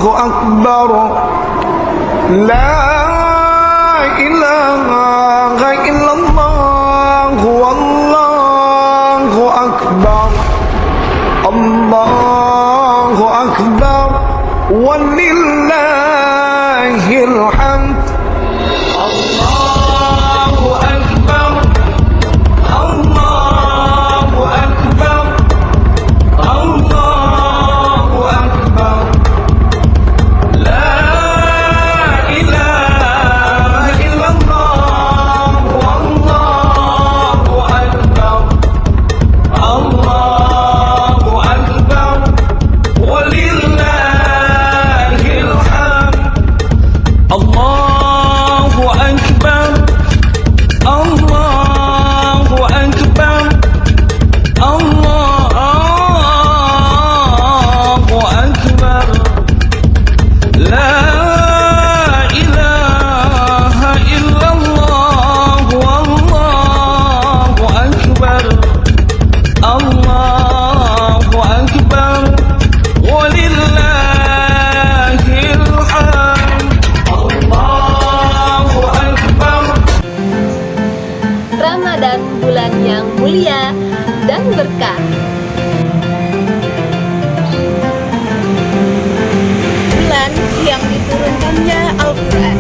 أكبر لا إله إلا الله والله أكبر الله أكبر ولله الحمد الله أكبر الله أكبر الله أكبر لا إله إلا الله والله أكبر الله أكبر ولله الحمد الله أكبر الله أكبر الله أكبر لا إله إلا الله والله أكبر الله أكبر ولله الحمد الله أكبر. Ramadan bulan yang mulia dan berkah. Bulan yang diturunkannya Al-Quran.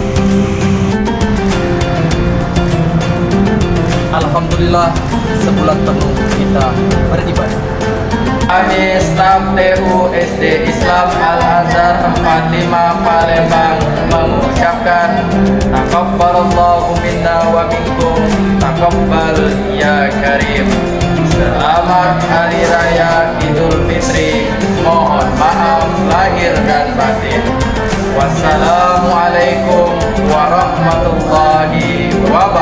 Alhamdulillah, sebulan penuh kita beribadah. Kami staf TU SD Islam Al-Azhar 45 Palembang mengucapkan Taqabbalallahu minna wa minkum, taqabbal ya karim. Selamat Hari Raya Idul Fitri. Mohon maaf lahir dan batin. Wassalamualaikum warahmatullahi wabarakatuh.